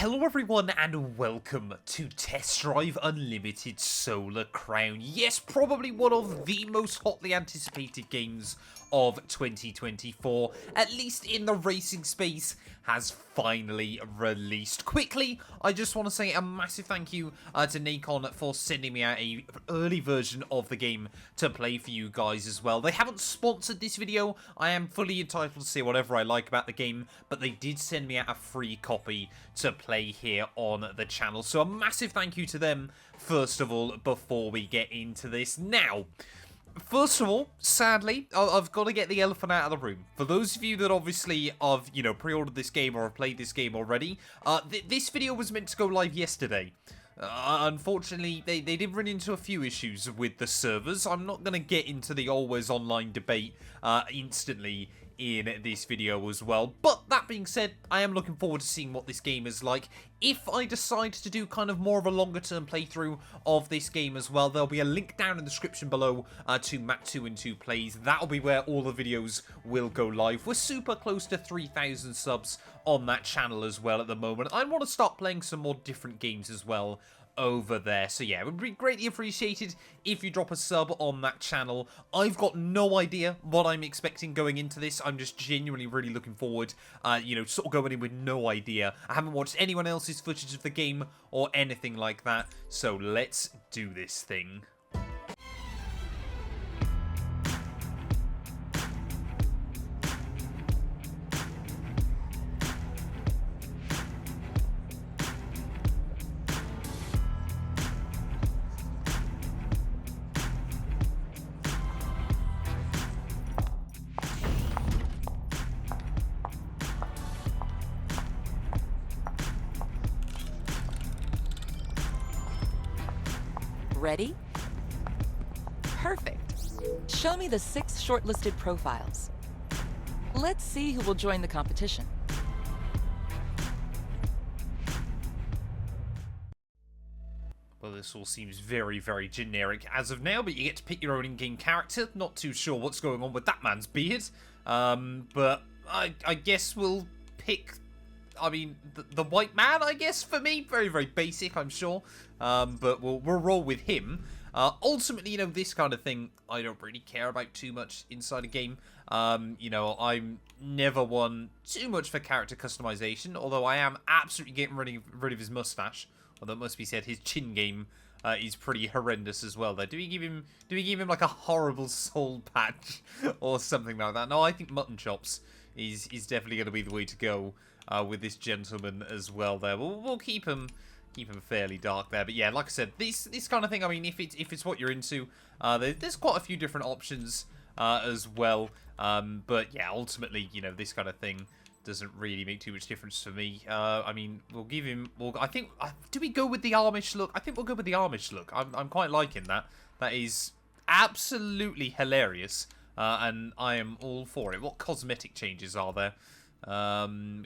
Hello everyone and welcome to Test Drive Unlimited Solar Crown. Yes, probably one of the most hotly anticipated games of 2024, at least in the racing space, has finally released. Quickly, I just want to say a massive thank you to Nacon for sending me out a early version of the game to play for you guys as well. They haven't sponsored this video. I am fully entitled to say whatever I like about the game, but they did send me out a free copy to play here on the channel. So a massive thank you to them, first of all, before we get into this. Now, first of all, sadly, I've got to get the elephant out of the room. For those of you that obviously have, pre-ordered this game or have played this game already, this video was meant to go live yesterday. Unfortunately, they did run into a few issues with the servers. I'm not going to get into the always online debate instantly in this video as well. But that being said, I am looking forward to seeing what this game is like. If I decide to do kind of more of a longer term playthrough of this game as well, there'll be a link down in the description below to Matt212 Plays. That'll be where all the videos will go live. We're super close to 3,000 subs on that channel as well at the moment. I want to start playing some more different games as well over there. So yeah, it would be greatly appreciated if you drop a sub on that channel. I've got no idea what I'm expecting going into this. I'm just genuinely really looking forward, sort of going in with no idea. I haven't watched anyone else's footage of the game or anything like that. So let's do this thing. Ready? Perfect. Show me the 6 shortlisted profiles. Let's see who will join the competition. Well, this all seems very, very generic as of now, but you get to pick your own in-game character. Not too sure what's going on with that man's beard. But I guess we'll pick, the white man, I guess, for me. Very, very basic, I'm sure. But we'll roll with him. Ultimately, this kind of thing, I don't really care about too much inside a game. I'm never one too much for character customization, although I am absolutely getting rid of his mustache. Although it must be said, his chin game is pretty horrendous as well. There, do we give him like a horrible soul patch or something like that? No, I think mutton chops is definitely going to be the way to go with this gentleman as well. There, we'll keep him fairly dark there. But yeah, like I said, this kind of thing, I mean, if it's what you're into, there's quite a few different options as well. But yeah, ultimately, this kind of thing doesn't really make too much difference for me. I mean, we'll give him. I think. Do we go with the Amish look? I think we'll go with the Amish look. I'm quite liking that. That is absolutely hilarious, and I am all for it. What cosmetic changes are there? We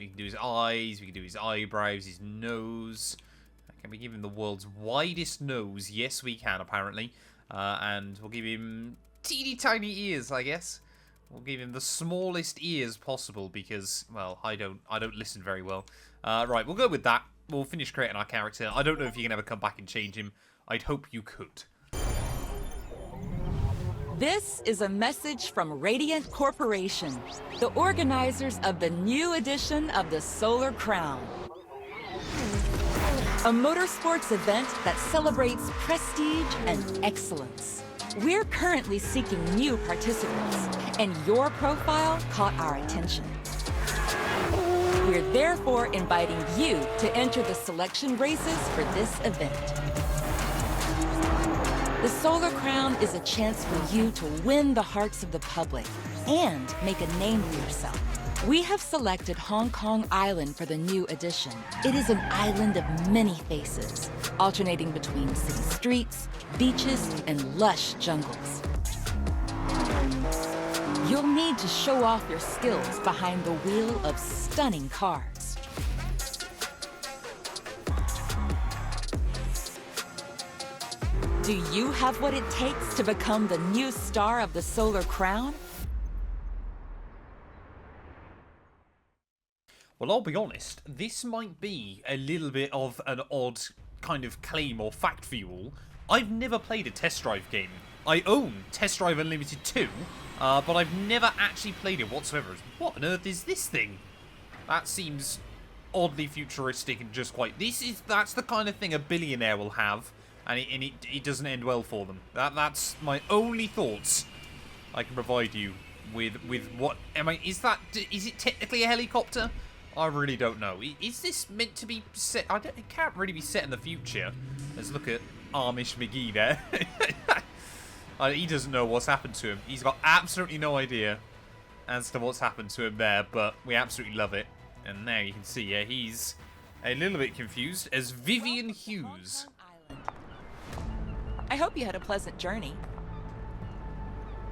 can do his eyes. We can do his eyebrows, his nose. Can we give him the world's widest nose? Yes, we can, apparently. And we'll give him teeny tiny ears, I guess. We'll give him the smallest ears possible because, well, I don't listen very well. Right, we'll go with that. We'll finish creating our character. I don't know if you can ever come back and change him. I'd hope you could. This is a message from Radiant Corporation, the organizers of the new edition of the Solar Crown. A motorsports event that celebrates prestige and excellence. We're currently seeking new participants, and your profile caught our attention. We're therefore inviting you to enter the selection races for this event. The Solar Crown is a chance for you to win the hearts of the public and make a name for yourself. We have selected Hong Kong Island for the new edition. It is an island of many faces, alternating between city streets, beaches, and lush jungles. You'll need to show off your skills behind the wheel of stunning cars. Do you have what it takes to become the new star of the Solar Crown? Well, I'll be honest, this might be a little bit of an odd kind of claim or fact for you all. I've never played a test drive game. I own Test Drive Unlimited 2, but I've never actually played it whatsoever. What on earth is this thing? That seems oddly futuristic and just quite... That's the kind of thing a billionaire will have, and it doesn't end well for them. That's my only thoughts I can provide you with what... Is it technically a helicopter? I really don't know. Is this meant to be set... It can't really be set in the future. Let's look at Amish McGee there. He doesn't know what's happened to him. He's got absolutely no idea as to what's happened to him there, but we absolutely love it. And now you can see, yeah, he's a little bit confused as Vivian Hughes. I hope you had a pleasant journey.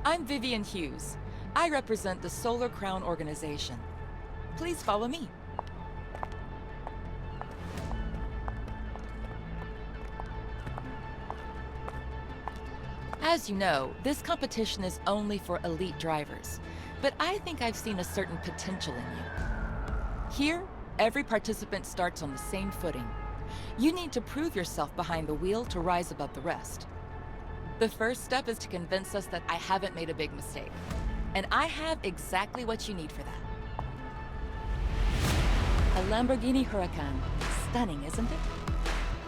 I'm Vivian Hughes. I represent the Solar Crown organization. Please follow me. As you know, this competition is only for elite drivers, but I think I've seen a certain potential in you. Here, every participant starts on the same footing. You need to prove yourself behind the wheel to rise above the rest. The first step is to convince us that I haven't made a big mistake, and I have exactly what you need for that. A Lamborghini Huracan. Stunning, isn't it?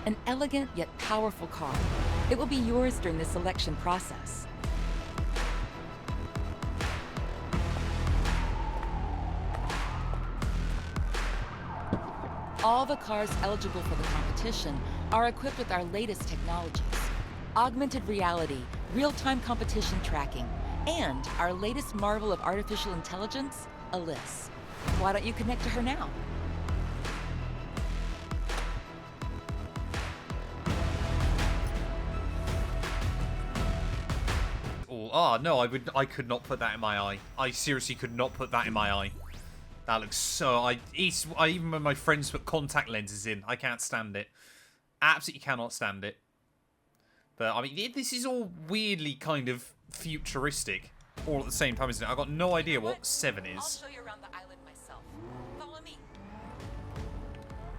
An elegant yet powerful car. It will be yours during the selection process. All the cars eligible for the competition are equipped with our latest technologies. Augmented reality, real-time competition tracking, and our latest marvel of artificial intelligence, Alyss. Why don't you connect to her now? Oh, no, I could not put that in my eye. I seriously could not put that in my eye. That looks so... even when my friends put contact lenses in, I can't stand it. Absolutely cannot stand it. But, I mean, this is all weirdly kind of futuristic. All at the same time, isn't it? I've got no idea what 7 is. I'll show you around the island myself. Follow me.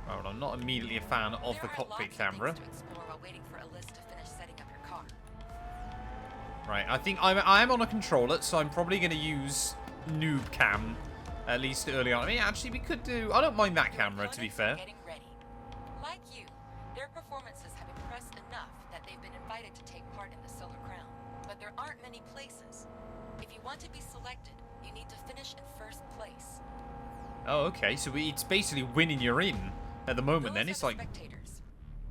Well, I'm not immediately a fan of the cockpit camera. To explore while waiting for Alyss to finish setting up your car. Right, I think I'm on a controller, so I'm probably going to use noob cam, at least early on. I mean, actually, we could do... I don't mind that camera, to be fair. Getting ready. Like you, their performances have impressed enough that they've been invited to take part in the Solar Crown. But there aren't many places. If you want to be selected, you need to finish in first place. Oh, okay, so it's basically winning you're in at the moment, then. It's like... spectators.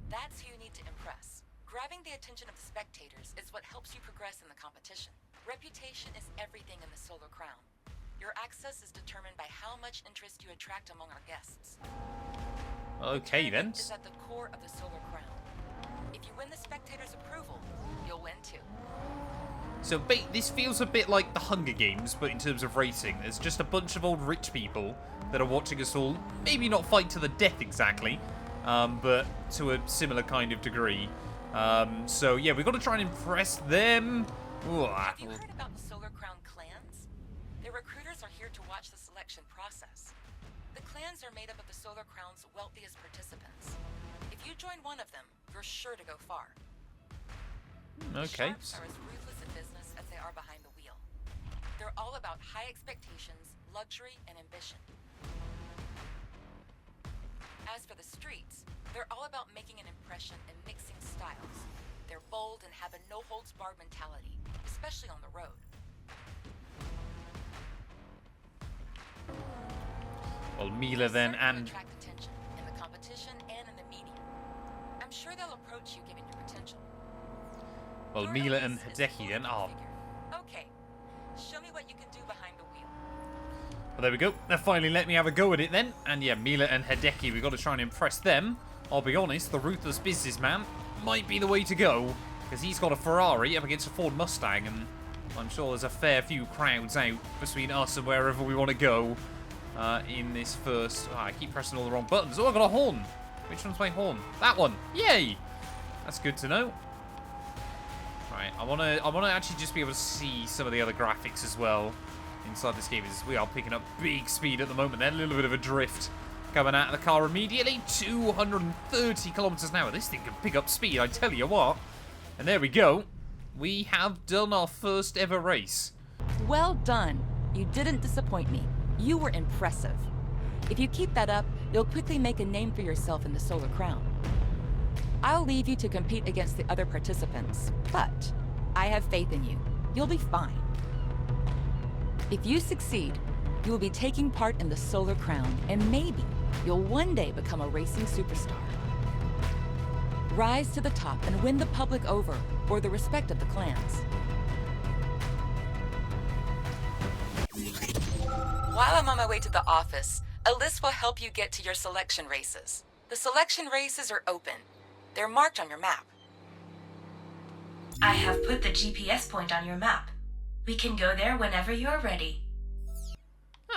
That's who you need to impress. Grabbing the attention of the spectators is what helps you progress in the competition. Reputation is everything in the Solar Crown. Your access is determined by how much interest you attract among our guests. Okay, then. Is at the core of the Solar Crown. If you win the spectators' approval, you'll win too. So this feels a bit like the Hunger Games, but in terms of racing. There's just a bunch of old rich people that are watching us all, maybe not fight to the death exactly, but to a similar kind of degree. So yeah, we've got to try and impress them. Ooh, Have you heard about the Solar Crown clans? The recruiters are here to watch the selection process. The clans are made up of the Solar Crown's wealthiest participants. If you join one of them, you're sure to go far. Okay. Sharks are as ruthless in business as they are behind the wheel. They're all about high expectations, luxury, and ambition. As for the streets, they're all about making an impression and mixing styles. They're bold and have a no-holds-barred mentality, especially on the road. Well, Mila then and... attract attention in the competition and in the media. I'm sure they'll approach you given your potential. Well, Your Mila Alyss and is Hideki then... full Oh, figure. Okay, show me what you can do behind the wheel. well, there we go. They finally let me have a go at it then. And yeah, Mila and Hideki, we've got to try and impress them. I'll be honest, the ruthless businessman might be the way to go, because he's got a Ferrari up against a Ford Mustang, and I'm sure there's a fair few crowds out between us and wherever we want to go in this first... Oh, I keep pressing all the wrong buttons. Oh, I got a horn. Which one's my horn? That one. Yay! That's good to know. Right, I want to actually just be able to see some of the other graphics as well inside this game. As we are picking up big speed at the moment. Then a little bit of a drift Coming out of the car immediately. 230 kilometers an hour. This thing can pick up speed, I tell you what. And there we go. We have done our first ever race. Well done. You didn't disappoint me. You were impressive. If you keep that up, you'll quickly make a name for yourself in the Solar Crown. I'll leave you to compete against the other participants, but I have faith in you. You'll be fine. If you succeed, you will be taking part in the Solar Crown, and maybe you'll one day become a racing superstar. Rise to the top and win the public over, or the respect of the clans. While I'm on my way to the office, a list will help you get to your selection races. The selection races are open. They're marked on your map. I have put the GPS point on your map. We can go there whenever you're ready.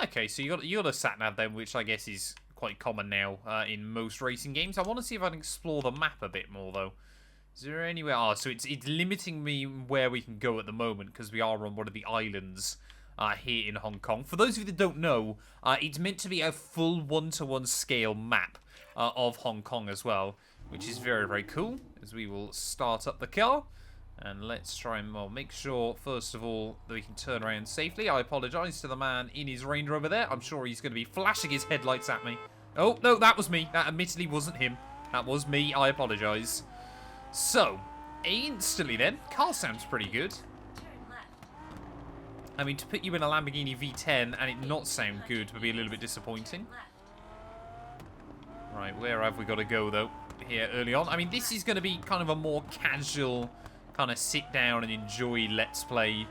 Okay, so you got a sat-nav then, which I guess is quite common now in most racing games. I want to see if I can explore the map a bit more, though. Is there anywhere... Oh, so it's limiting me where we can go at the moment, because we are on one of the islands here in Hong Kong. For those of you that don't know, it's meant to be a full one-to-one scale map of Hong Kong as well, which is very, very cool, as we will start up the car. And let's try and make sure, first of all, that we can turn around safely. I apologise to the man in his Range Rover there. I'm sure he's going to be flashing his headlights at me. Oh, no, that was me. That admittedly wasn't him. That was me. I apologise. So, instantly then, car sounds pretty good. I mean, to put you in a Lamborghini V10 and it not sound good would be a little bit disappointing. Right, where have we got to go, though, here early on? I mean, this is going to be kind of a more casual... kind of sit down and enjoy Let's Play.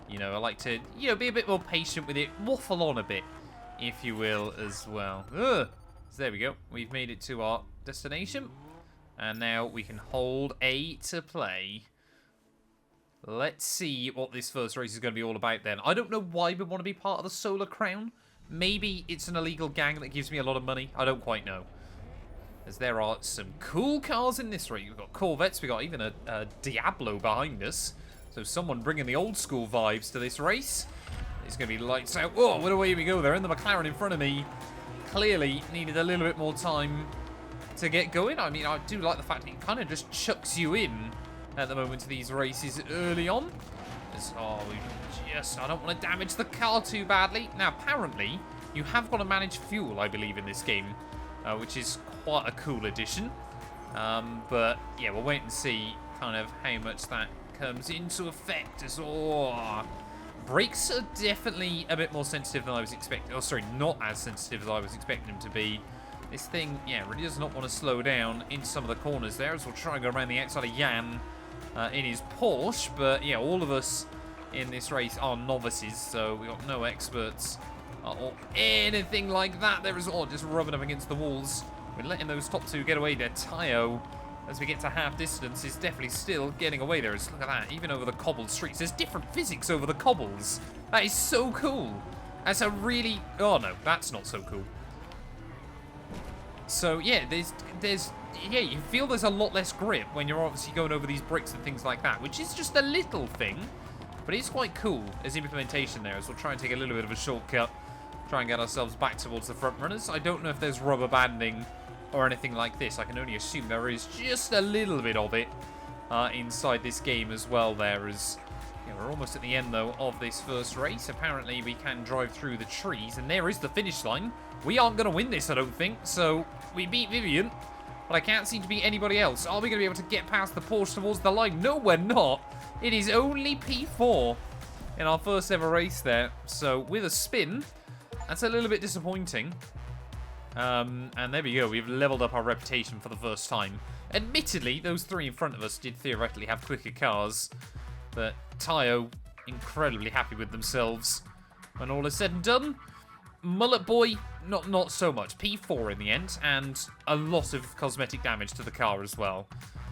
You know, I like to, you know, be a bit more patient with it, waffle on a bit, if you will, as well. Ugh. So there we go. We've made it to our destination. And now we can hold A to play. Let's see what this first race is going to be all about then. I don't know why we want to be part of the Solar Crown. Maybe it's an illegal gang that gives me a lot of money. I don't quite know. As there are some cool cars in this race. We've got Corvettes, we've got even a Diablo behind us. So someone bringing the old school vibes to this race. It's going to be lights out. Oh, what away we go there. And the McLaren in front of me clearly needed a little bit more time to get going. I mean, I do like the fact that it kind of just chucks you in at the moment to these races early on. I don't want to damage the car too badly. Now, apparently, you have got to manage fuel, I believe, in this game. Which is quite a cool addition. But yeah, we'll wait and see kind of how much that comes into effect. Brakes are definitely a bit more sensitive than I was expecting. Oh, sorry, not as sensitive as I was expecting them to be. This thing, yeah, really does not want to slow down in some of the corners there, as we'll try and go around the outside of Jan in his Porsche. But yeah, all of us in this race are novices, so we got no experts or anything like that. There is all just rubbing up against the walls. We're letting those top two get away there. Tayo, as we get to half distance, is definitely still getting away there. Look at that, even over the cobbled streets. There's different physics over the cobbles. That is so cool. That's a really... Oh no, that's not so cool. So yeah, yeah, you feel there's a lot less grip when you're obviously going over these bricks and things like that, which is just a little thing, but it's quite cool as implementation there. As we'll try and take a little bit of a shortcut. Try and get ourselves back towards the front runners. I don't know if there's rubber banding or anything like this. I can only assume there is just a little bit of it inside this game as well. There is, yeah, we're almost at the end though of this first race. Apparently we can drive through the trees, and there is the finish line. We aren't going to win this, I don't think. So we beat Vivian, but I can't seem to beat anybody else. Are we going to be able to get past the Porsche towards the line? No, we're not. It is only P4 in our first ever race there. So with a spin. That's a little bit disappointing. And there we go. We've leveled up our reputation for the first time. Admittedly, those three in front of us did theoretically have quicker cars. But Tayo, incredibly happy with themselves when all is said and done. Mullet Boy, not so much. P4 in the end. And a lot of cosmetic damage to the car as well.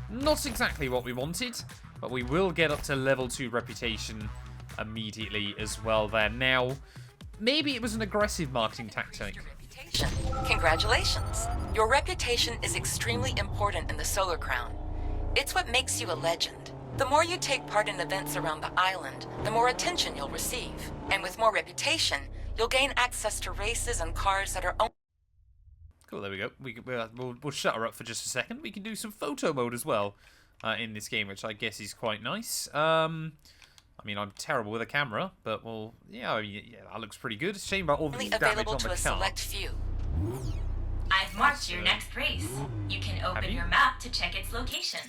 Not exactly what we wanted. But we will get up to level 2 reputation immediately as well there. Now... maybe it was an aggressive marketing tactic. Congratulations. Your reputation is extremely important in the Solar Crown. It's what makes you a legend. The more you take part in events around the island, the more attention you'll receive. And with more reputation, you'll gain access to races and cars that are Cool, there we go. We'll shut her up for just a second. We can do some photo mode as well in this game, which I guess is quite nice. I mean, I'm terrible with a camera, but yeah, that looks pretty good. Shame about all the damage available on to the a car. select few. I've marked your next race. You can open your map to check its location.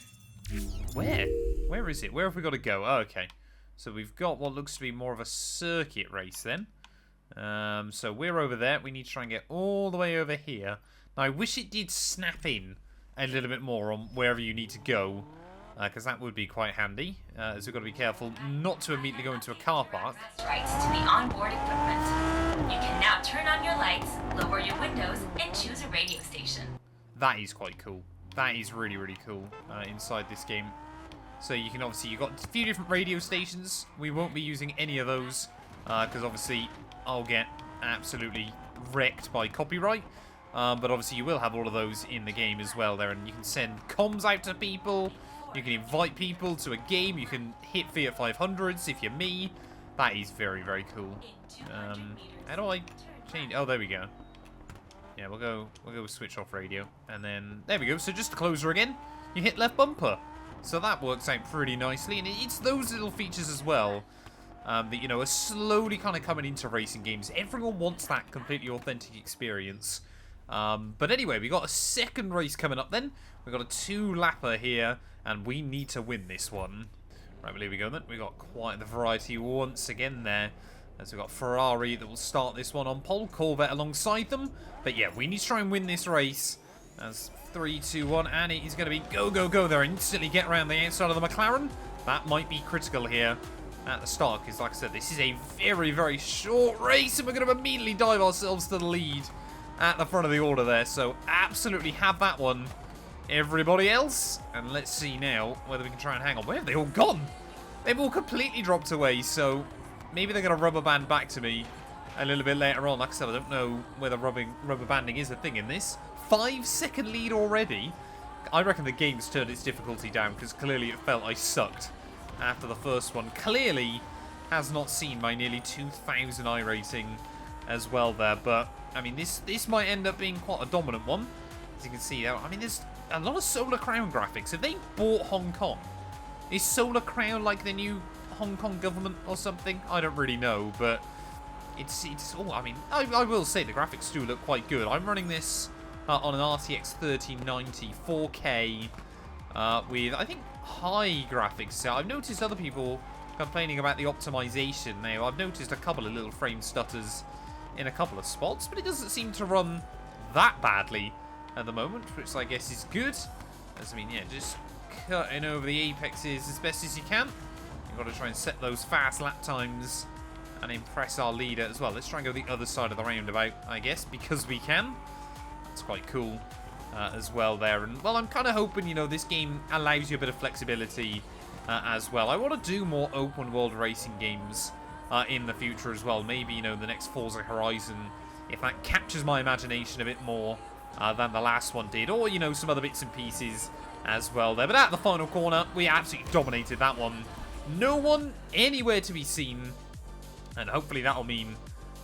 Where? Where is it? Where have we got to go? Oh, okay. So we've got what looks to be more of a circuit race then. So we're over there. We need to try and get all the way over here. Now, I wish it did snap in a little bit more on wherever you need to go, because that would be quite handy. As we've got to be careful not to immediately go into a car park. Rights to the onboard equipment. You can now turn on your lights, lower your windows, and choose a radio station. That is quite cool. That is really, really cool inside this game. So you can obviously, you've got a few different radio stations. We won't be using any of those, because obviously I'll get absolutely wrecked by copyright. But obviously you will have all of those in the game as well there, and you can send comms out to people, you can invite people to a game, you can hit Fiat 500s if you're me. That is very, very cool. How do I change? Oh, there we go. Yeah, we'll go switch off radio, and then there we go. So just to close her again, you hit left bumper. So that works out pretty nicely, and it's those little features as well that, you know, are slowly kind of coming into racing games. Everyone wants that completely authentic experience. But anyway, we got a second race coming up then. We've got a 2-lapper here, and we need to win this one. Right, well, here we go then. We've got quite the variety once again there. As we've got Ferrari that will start this one on pole, Corvette alongside them. But yeah, we need to try and win this race. As 3, 2, 1, and it is going to be go, go, go there. Instantly get around the outside of the McLaren. That might be critical here at the start, because like I said, this is a very, very short race, and we're going to immediately dive ourselves to the lead at the front of the order there. So absolutely have that one, everybody else. And let's see now whether we can try and hang on. Where have they all gone? They've all completely dropped away, so maybe they're going to rubber band back to me a little bit later on. Like I said, I don't know whether rubber banding is a thing in this. 5-second lead already. I reckon the game's turned its difficulty down, because clearly it felt I sucked after the first one. Clearly has not seen my nearly 2,000 I rating as well there. But, I mean, this might end up being quite a dominant one. As you can see, I mean, there's a lot of Solar Crown graphics. Have they bought Hong Kong? Is Solar Crown like the new Hong Kong government or something? I don't really know, but it's all, I mean, I will say the graphics do look quite good. I'm running this on an RTX 3090 4K with, I think, high graphics. So I've noticed other people complaining about the optimization now. I've noticed a couple of little frame stutters in a couple of spots, but it doesn't seem to run that badly at the moment, which I guess is good. As I mean, yeah, just cutting over the apexes as best as you can. You've got to try and set those fast lap times and impress our leader as well. Let's try and go the other side of the roundabout, I guess, because we can. It's quite cool as well there. And, well, I'm kind of hoping, you know, this game allows you a bit of flexibility as well. I want to do more open world racing games in the future as well. Maybe, you know, the next Forza Horizon, if that captures my imagination a bit more than the last one did. Or, you know, some other bits and pieces as well there. But at the final corner, we absolutely dominated that one. No one anywhere to be seen. And hopefully that'll mean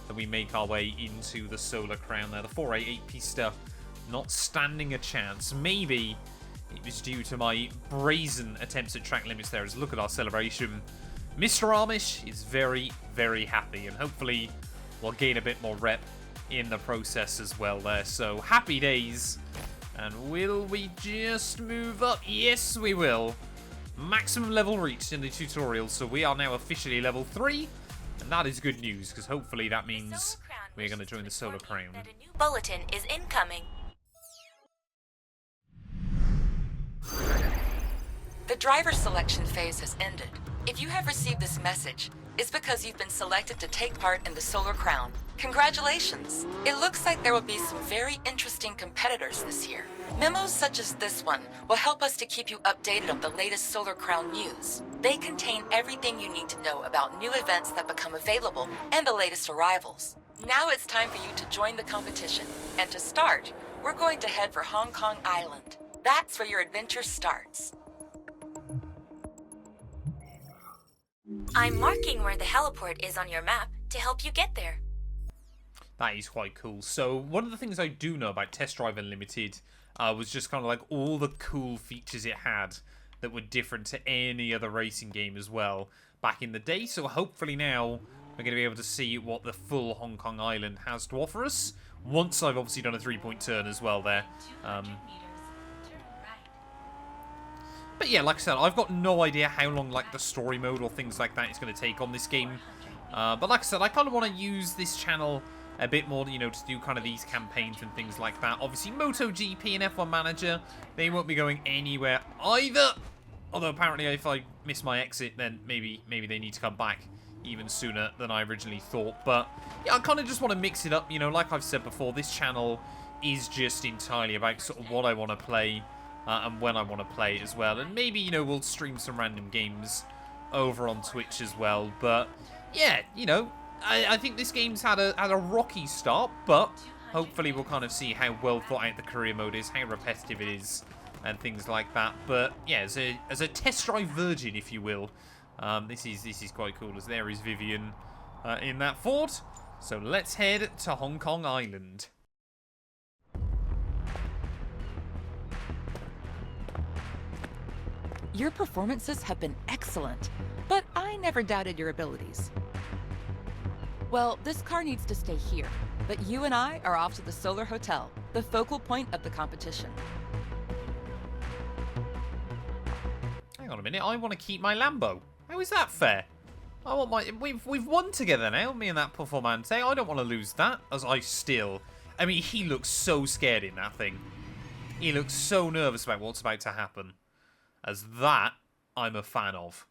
that we make our way into the Solar Crown there. The 488 Pista not standing a chance. Maybe it was due to my brazen attempts at track limits there. As look at our celebration. Mr. Amish is very, very happy. And hopefully we'll gain a bit more rep in the process as well there. So happy days. And will we just move up? Yes, we will. Maximum level reached in the tutorial. So we are now officially level 3. And that is good news, because hopefully that means we're going to join the Solar Crown. That a new bulletin is incoming. The driver selection phase has ended. If you have received this message, it's because you've been selected to take part in the Solar Crown. Congratulations! It looks like there will be some very interesting competitors this year. Memos such as this one will help us to keep you updated on the latest Solar Crown news. They contain everything you need to know about new events that become available and the latest arrivals. Now it's time for you to join the competition. And to start, we're going to head for Hong Kong Island. That's where your adventure starts. I'm marking where the heliport is on your map to help you get there. That is quite cool. So one of the things I do know about Test Drive Unlimited was just kind of like all the cool features it had that were different to any other racing game as well back in the day. So hopefully now we're going to be able to see what the full Hong Kong Island has to offer us. Once I've obviously done a 3-point turn as well there. 200 meters, turn right. But yeah, like I said, I've got no idea how long like the story mode or things like that is going to take on this game. But like I said, I kind of want to use this channel a bit more, you know, to do kind of these campaigns and things like that. Obviously, MotoGP and F1 Manager, they won't be going anywhere either. Although apparently if I miss my exit, then maybe they need to come back even sooner than I originally thought. But yeah, I kind of just want to mix it up. You know, like I've said before, this channel is just entirely about sort of what I want to play and when I want to play it as well. And maybe, you know, we'll stream some random games over on Twitch as well. But yeah, you know, I think this game's had a rocky start, but hopefully we'll kind of see how well thought out the career mode is, how repetitive it is, and things like that. But yeah, as a test drive virgin, if you will, this is quite cool. As there is Vivian in that Ford. So let's head to Hong Kong Island. Your performances have been excellent, but I never doubted your abilities. Well, this car needs to stay here, but you and I are off to the Solar Hotel, the focal point of the competition. Hang on a minute, I want to keep my Lambo. How is that fair? I want my... We've won together now, me and that Performante. I don't want to lose that, as I still... I mean, he looks so scared in that thing. He looks so nervous about what's about to happen. As that, I'm a fan of.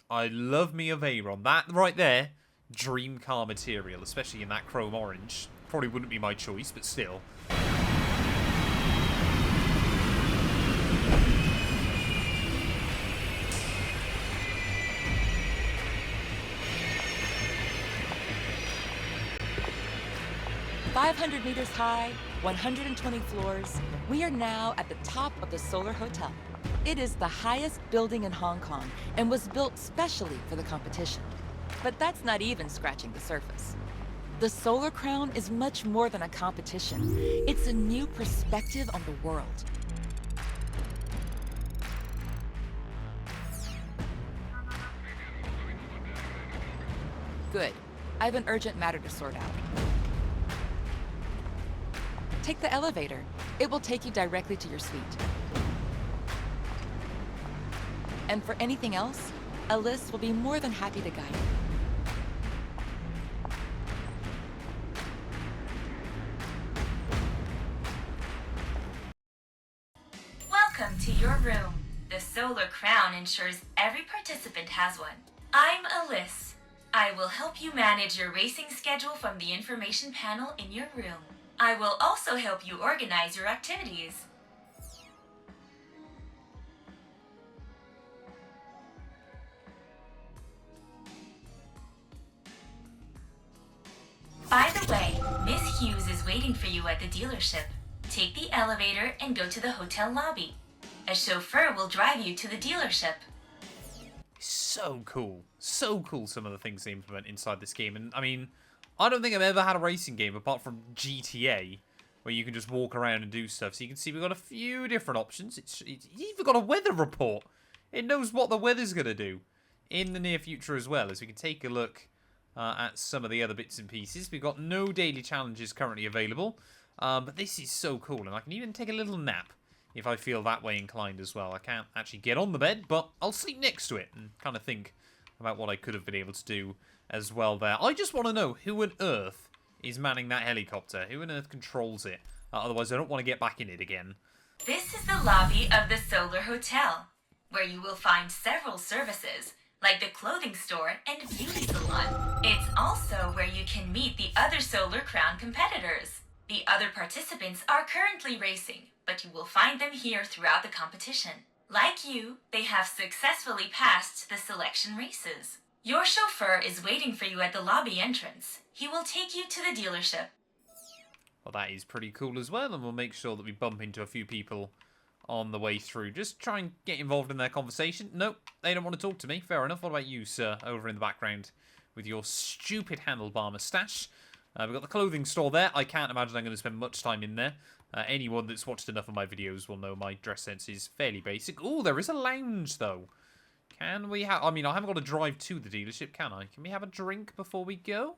I love me a Veyron. That right there, dream car material, especially in that chrome orange. Probably wouldn't be my choice, but still. "500 meters high, 120 floors, we are now at the top of the Solar Hotel. It is the highest building in Hong Kong and was built specially for the competition. But that's not even scratching the surface. The Solar Crown is much more than a competition. It's a new perspective on the world. Good. I have an urgent matter to sort out. Take the elevator. It will take you directly to your suite. And for anything else, Alice will be more than happy to guide you. Welcome to your room. The Solar Crown ensures every participant has one. I'm Alice. I will help you manage your racing schedule from the information panel in your room. I will also help you organize your activities. By the way, Miss Hughes is waiting for you at the dealership. Take the elevator and go to the hotel lobby. A chauffeur will drive you to the dealership. So cool. So cool, some of the things they implement inside this game. And, I mean, I don't think I've ever had a racing game, apart from GTA, where you can just walk around and do stuff. So you can see we've got a few different options. It's even got a weather report. It knows what the weather's going to do in the near future as well, as we can take a look at some of the other bits and pieces. We've got no daily challenges currently available, but this is so cool, and I can even take a little nap if I feel that way inclined as well. I can't actually get on the bed, but I'll sleep next to it and kind of think about what I could have been able to do as well there. I just want to know who on earth is manning that helicopter, who on earth controls it, otherwise I don't want to get back in it again. This is the lobby of the Solar Hotel, where you will find several services, like the clothing store and beauty salon. It's also where you can meet the other Solar Crown competitors. The other participants are currently racing, but you will find them here throughout the competition. Like you, they have successfully passed the selection races. Your chauffeur is waiting for you at the lobby entrance. He will take you to the dealership. Well, that is pretty cool as well, and we'll make sure that we bump into a few people on the way through. Just try and get involved in their conversation. Nope, they don't want to talk to me. Fair enough. What about you, sir, over in the background with your stupid handlebar moustache? We've got the clothing store there. I can't imagine I'm going to spend much time in there. Anyone that's watched enough of my videos will know my dress sense is fairly basic. Oh, there is a lounge, though. Can we have... I mean, I haven't got to drive to the dealership, can I? Can we have a drink before we go?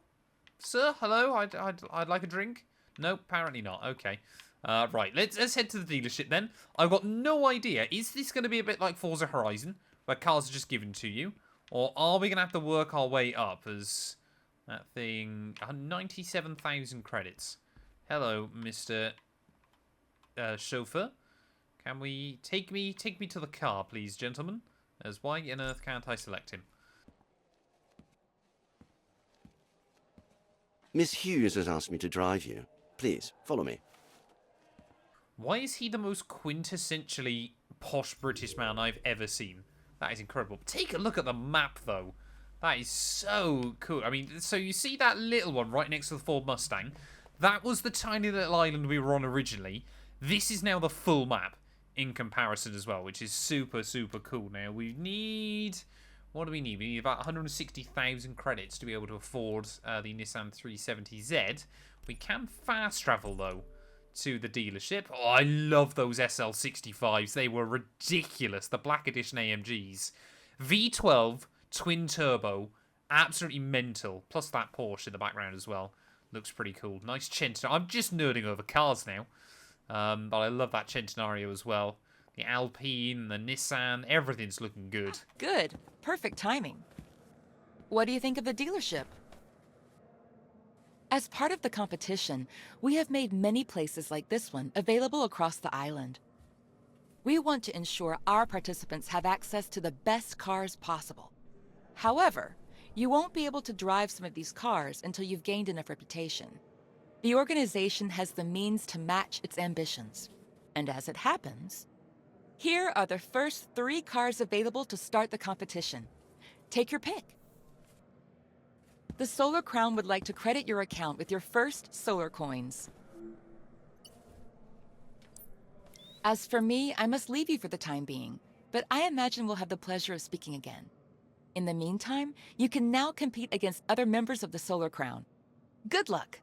Sir, hello? I'd like a drink. No, apparently not. Okay. Right, let's head to the dealership then. I've got no idea. Is this going to be a bit like Forza Horizon, where cars are just given to you? Or are we going to have to work our way up as that thing... 97,000 credits. Hello, Mr. Chauffeur. Can we... Take me to the car, please, gentlemen. As why on earth can't I select him? Miss Hughes has asked me to drive you. Please, follow me. Why is he the most quintessentially posh British man I've ever seen? That is incredible. Take a look at the map, though. That is so cool. I mean, so you see that little one right next to the Ford Mustang? That was the tiny little island we were on originally. This is now the full map in comparison as well, which is super, super cool. Now, we need... What do we need? We need about 160,000 credits to be able to afford the Nissan 370Z. We can fast travel, though, to the dealership. Oh, I love those SL65s. They were ridiculous. The Black Edition AMGs. V12, twin turbo, absolutely mental. Plus that Porsche in the background as well. Looks pretty cool. Nice Centenario. I'm just nerding over cars now. But I love that Centenario as well. The Alpine, the Nissan, everything's looking good. Good. Perfect timing. What do you think of the dealership? As part of the competition, we have made many places like this one available across the island. We want to ensure our participants have access to the best cars possible. However, you won't be able to drive some of these cars until you've gained enough reputation. The organization has the means to match its ambitions. And as it happens, here are the first 3 cars available to start the competition. Take your pick. The Solar Crown would like to credit your account with your first solar coins. As for me, I must leave you for the time being, but I imagine we'll have the pleasure of speaking again. In the meantime, you can now compete against other members of the Solar Crown. Good luck!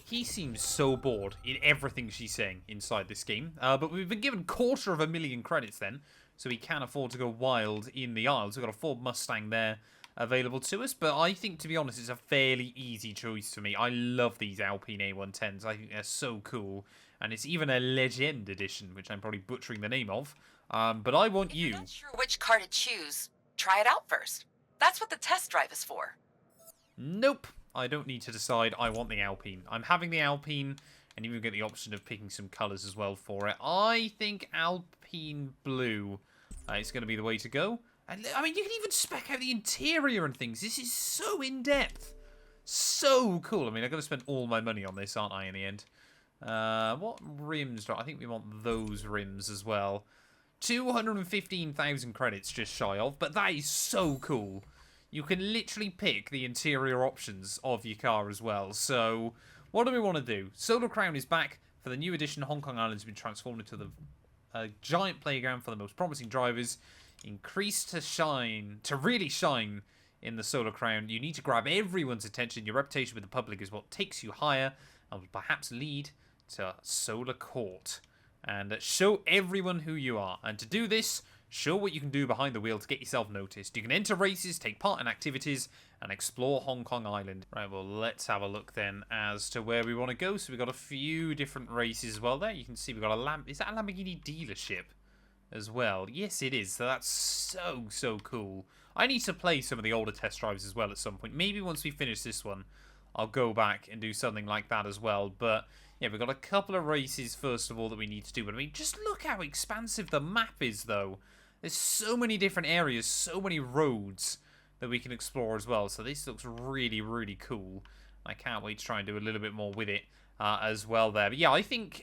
He seems so bored in everything she's saying inside this game. But we've been given 250,000 credits then, so we can afford to go wild in the Isles. We've got a Ford Mustang there available to us, but I think, to be honest, it's a fairly easy choice for me. I love these Alpine A110s. I think they're so cool. And it's even a Legend edition, which I'm probably butchering the name of. But I want you... If you're not sure which car to choose, try it out first. That's what the test drive is for. Nope. I don't need to decide. I want the Alpine. I'm having the Alpine, and even get the option of picking some colours as well for it. I think Alpine Blue is going to be the way to go. And I mean, you can even spec out the interior and things. This is so in-depth. So cool. I mean, I'm going to spend all my money on this, aren't I, in the end? What rims do I think we want those rims as well. 215,000 credits just shy of, but that is so cool. You can literally pick the interior options of your car as well. So, what do we want to do? Solar Crown is back for the new edition. Hong Kong Island has been transformed into the giant playground for the most promising drivers. Increase to shine, to really shine in the Solar Crown. You need to grab everyone's attention. Your reputation with the public is what takes you higher and will perhaps lead to Solar Court. And show everyone who you are. And to do this, show what you can do behind the wheel to get yourself noticed. You can enter races, take part in activities, and explore Hong Kong Island. Right, well, let's have a look then as to where we want to go. So we've got a few different races as well there. You can see we've got a is that a Lamborghini dealership as well? Yes, it is. So that's so cool. I need to play some of the older test drives as well at some point. Maybe once we finish this one, I'll go back and do something like that as well. But yeah, we've got a couple of races, first of all, that we need to do. But I mean, just look how expansive the map is, though. There's so many different areas, so many roads that we can explore as well. So this looks really, really cool. I can't wait to try and do a little bit more with it as well there. But yeah,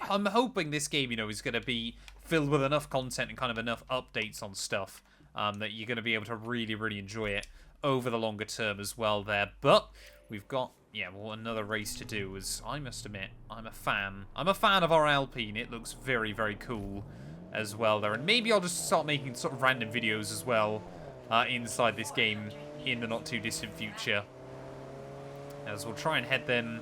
I'm hoping this game, you know, is going to be filled with enough content and kind of enough updates on stuff that you're going to be able to really, really enjoy it over the longer term as well there. But we've got, yeah, well, another race to do. As I must admit, I'm a fan. I'm a fan of our Alpine. It looks very, very cool as well there. And maybe I'll just start making sort of random videos as well inside this game in the not too distant future. As we'll try and head then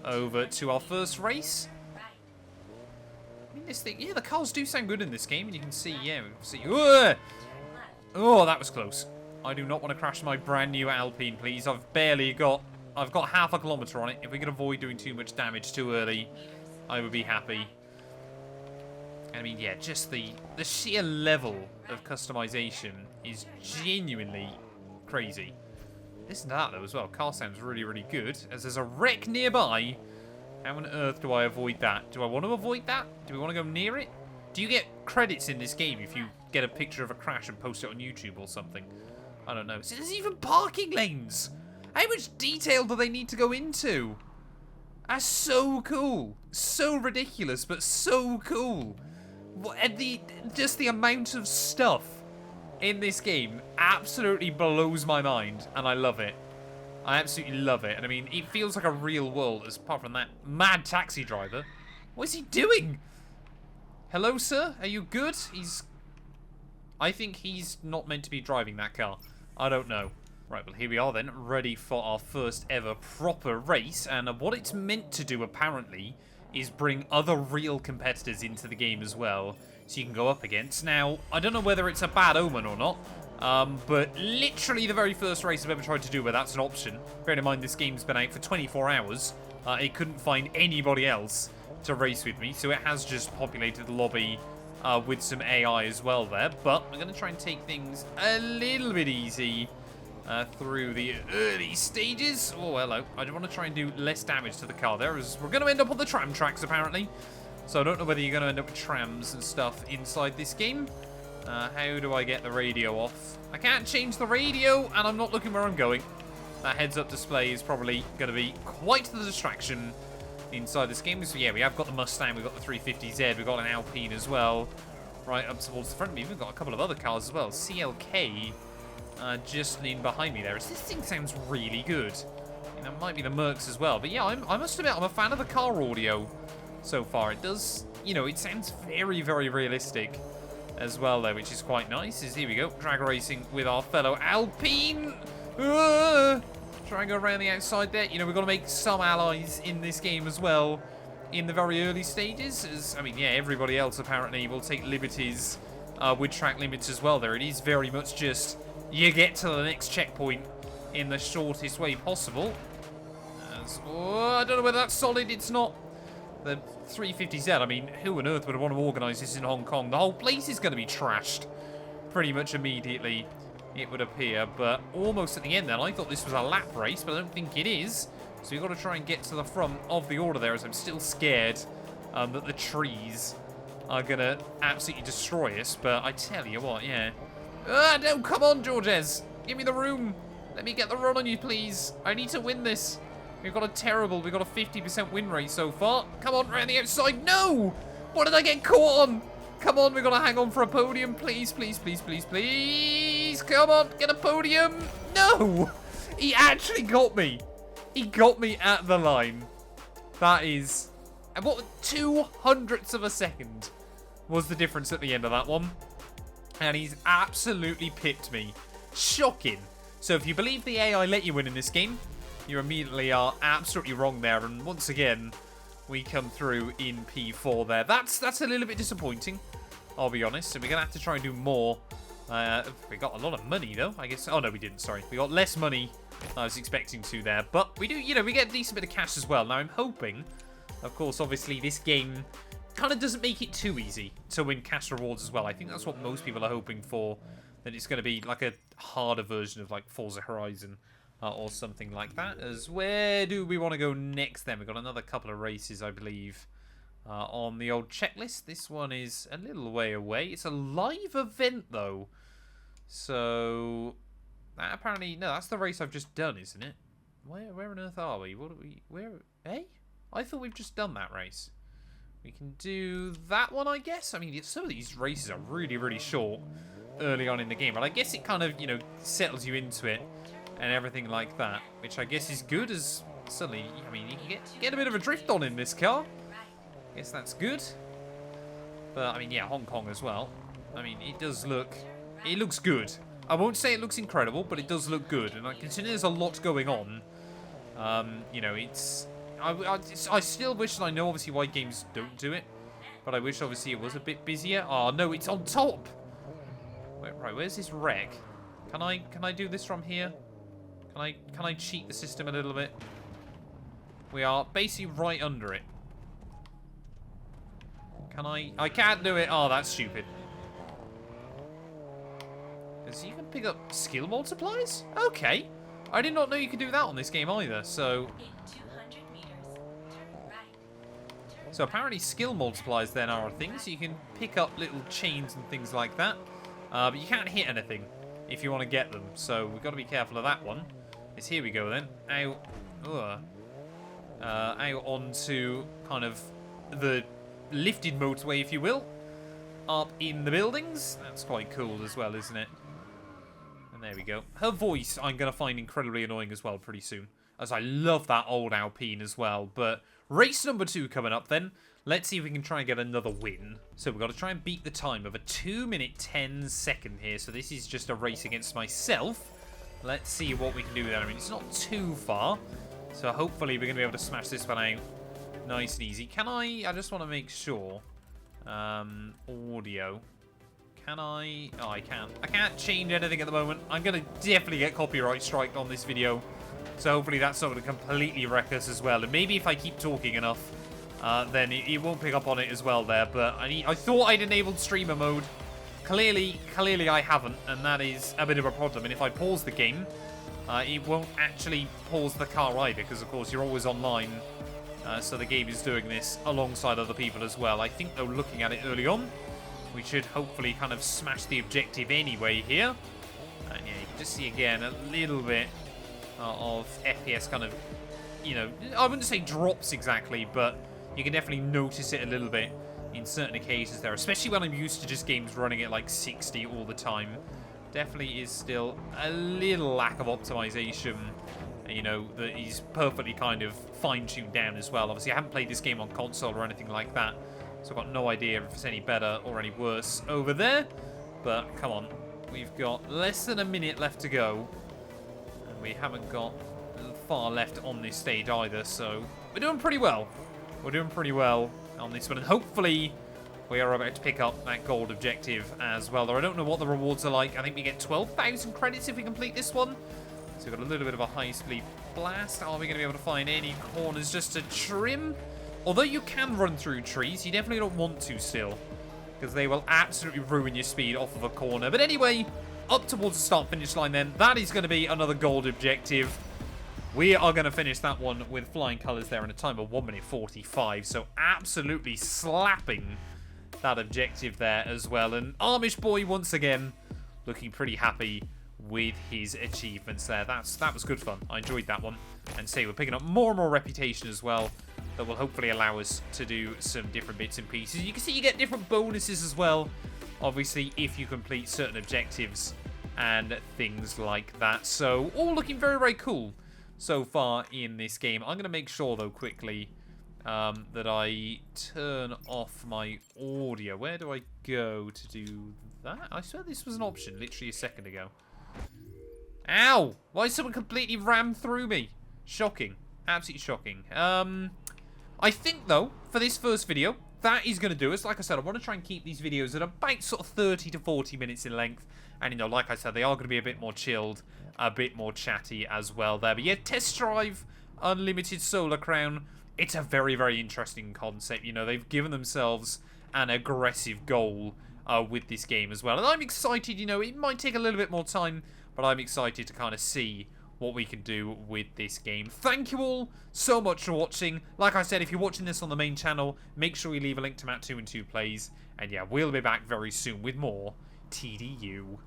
over to our first race. I mean, this thing, yeah, the cars do sound good in this game, and you can see, yeah, oh, that was close. I do not want to crash my brand new Alpine, please. I've got half a kilometre on it. If we can avoid doing too much damage too early, I would be happy. I mean, yeah, just the sheer level of customization is genuinely crazy. Listen to that, though, as well. Car sounds really, really good. As there's a wreck nearby, how on earth do I avoid that? Do I want to avoid that? Do we want to go near it? Do you get credits in this game if you get a picture of a crash and post it on YouTube or something? I don't know. See, there's even parking lanes. How much detail do they need to go into? That's so cool. So ridiculous, but so cool. And just the amount of stuff in this game absolutely blows my mind, and I love it. I absolutely love it. And I mean, it feels like a real world, apart from that mad taxi driver. What is he doing? Hello, sir? Are you good? I think he's not meant to be driving that car. I don't know. Right, well, here we are then, ready for our first ever proper race. And what it's meant to do, apparently, is bring other real competitors into the game as well, so you can go up against. Now, I don't know whether it's a bad omen or not, but literally the very first race I've ever tried to do where that's an option. Bearing in mind this game's been out for 24 hours, it couldn't find anybody else to race with me, so it has just populated the lobby with some AI as well there. But I'm going to try and take things a little bit easy through the early stages. Oh, hello. I want to try and do less damage to the car there, as we're going to end up on the tram tracks, apparently. So I don't know whether you're going to end up with trams and stuff inside this game. How do I get the radio off? I can't change the radio, and I'm not looking where I'm going. That heads-up display is probably going to be quite the distraction inside this game. So yeah, we have got the Mustang, we've got the 350Z, we've got an Alpine as well. Right up towards the front. We've even got a couple of other cars as well. CLK just in behind me there. This thing sounds really good. And that might be the Mercs as well. But yeah, I must admit, I'm a fan of the car audio so far. It does, you know, it sounds very, very realistic as well, though, which is quite nice. Here we go, drag racing with our fellow Alpine. Try and go around the outside there. You know, we've got to make some allies in this game as well in the very early stages. As, I mean, yeah, everybody else apparently will take liberties with track limits as well there. It is very much just you get to the next checkpoint in the shortest way possible. I don't know whether that's solid. It's not. The 350Z, I mean, who on earth would want to organise this in Hong Kong? The whole place is going to be trashed pretty much immediately, it would appear. But almost at the end then, I thought this was a lap race, but I don't think it is. So you've got to try and get to the front of the order there, as I'm still scared that the trees are going to absolutely destroy us. But I tell you what, yeah. No, come on, Georges. Give me the room. Let me get the run on you, please. I need to win this. We've got a 50% win rate so far. Come on, around the outside. No! What did I get caught on? Come on, we've got to hang on for a podium. Please, please, please, please, please. Come on, get a podium. No! He actually got me. He got me at the line. That is... And what, 0.02 of a second was the difference at the end of that one. And he's absolutely pipped me. Shocking. So if you believe the AI let you win in this game, you immediately are absolutely wrong there. And once again, we come through in P4 there. That's a little bit disappointing, I'll be honest. So we're going to have to try and do more. We got a lot of money, though, I guess. Oh, no, we didn't. Sorry. We got less money than I was expecting to there. But we do, you know, we get a decent bit of cash as well. Now, I'm hoping, of course, obviously, this game kind of doesn't make it too easy to win cash rewards as well. I think that's what most people are hoping for, that it's going to be like a harder version of, like, Forza Horizon. Or something like that. As where do we want to go next then? We've got another couple of races, I believe, on the old checklist. This one is a little way away. It's a live event, though. So, that apparently... No, that's the race I've just done, isn't it? Where on earth are we? What are we... Where... Eh? I thought we've just done that race. We can do that one, I guess. I mean, some of these races are really, really short early on in the game. But I guess it kind of, you know, settles you into it. And everything like that, which I guess is good, as suddenly, I mean, you can get a bit of a drift on in this car. I guess that's good. But, I mean, yeah, Hong Kong as well. I mean, it looks good. I won't say it looks incredible, but it does look good. And I consider there's a lot going on You know, it's... I still wish, and I know obviously why games don't do it, but I wish obviously it was a bit busier. Oh, no, it's on top! Wait, right, where's this wreck? Can I do this from here? Can I cheat the system a little bit? We are basically right under it. Can I can't do it. Oh, that's stupid. So you can pick up skill multipliers? Okay. I did not know you could do that on this game either, so... In 200 meters, turn right. So apparently skill multipliers then are a thing, so you can pick up little chains and things like that. But you can't hit anything if you want to get them, so we've got to be careful of that one. It's here we go then. Out. Out onto kind of the lifted motorway, if you will. Up in the buildings. That's quite cool as well, isn't it? And there we go. Her voice I'm going to find incredibly annoying as well pretty soon, as I love that old Alpine as well. But race number 2 coming up then. Let's see if we can try and get another win. So we've got to try and beat the time of a 2-minute 10-second here. So this is just a race against myself. Let's see what we can do there. I mean, it's not too far. So hopefully we're going to be able to smash this one out nice and easy. Can I just want to make sure. Audio. Can I? Oh, I can. I can't change anything at the moment. I'm going to definitely get copyright striked on this video. So hopefully that's not going to completely wreck us as well. And maybe if I keep talking enough, then it won't pick up on it as well there. But I thought I'd enabled streamer mode. Clearly I haven't, and that is a bit of a problem. And if I pause the game, it won't actually pause the car either, because of course you're always online. So the game is doing this alongside other people as well. I think though, looking at it early on, we should hopefully kind of smash the objective anyway here. And yeah, you can just see again a little bit of FPS kind of, you know, I wouldn't say drops exactly, but you can definitely notice it a little bit in certain occasions there, especially when I'm used to just games running at like 60 all the time. Definitely is still a little lack of optimization, you know, that is perfectly kind of fine-tuned down as well. Obviously, I haven't played this game on console or anything like that, so I've got no idea if it's any better or any worse over there. But come on, we've got less than a minute left to go, and we haven't got far left on this stage either, so we're doing pretty well. We're doing pretty well on this one, and hopefully we are about to pick up that gold objective as well. Though I don't know what the rewards are like. I think we get 12,000 credits if we complete this one. So we've got a little bit of a high-speed blast. Are we going to be able to find any corners just to trim? Although you can run through trees, you definitely don't want to still, because they will absolutely ruin your speed off of a corner. But anyway, up towards the start-finish line then. That is going to be another gold objective. We are going to finish that one with flying colours there in a time of 1:45. So absolutely slapping that objective there as well. And Amish boy, once again, looking pretty happy with his achievements there. That was good fun. I enjoyed that one. And say we're picking up more and more reputation as well, that will hopefully allow us to do some different bits and pieces. You can see you get different bonuses as well, obviously, if you complete certain objectives and things like that. So all looking very, very cool so far in this game. I'm going to make sure, though, quickly, that I turn off my audio. Where do I go to do that? I swear this was an option literally a second ago. Ow! Why did someone completely ram through me? Shocking. Absolutely shocking. I think, though, for this first video, that is going to do us. Like I said, I want to try and keep these videos at about sort of 30 to 40 minutes in length. And, you know, like I said, they are going to be a bit more chilled, a bit more chatty as well there. But yeah, Test Drive Unlimited Solar Crown. It's a very, very interesting concept. You know, they've given themselves an aggressive goal with this game as well. And I'm excited, you know, it might take a little bit more time, but I'm excited to kind of see what we can do with this game. Thank you all so much for watching. Like I said, if you're watching this on the main channel, make sure you leave a link to Matt212 Plays. And yeah, we'll be back very soon with more TDU.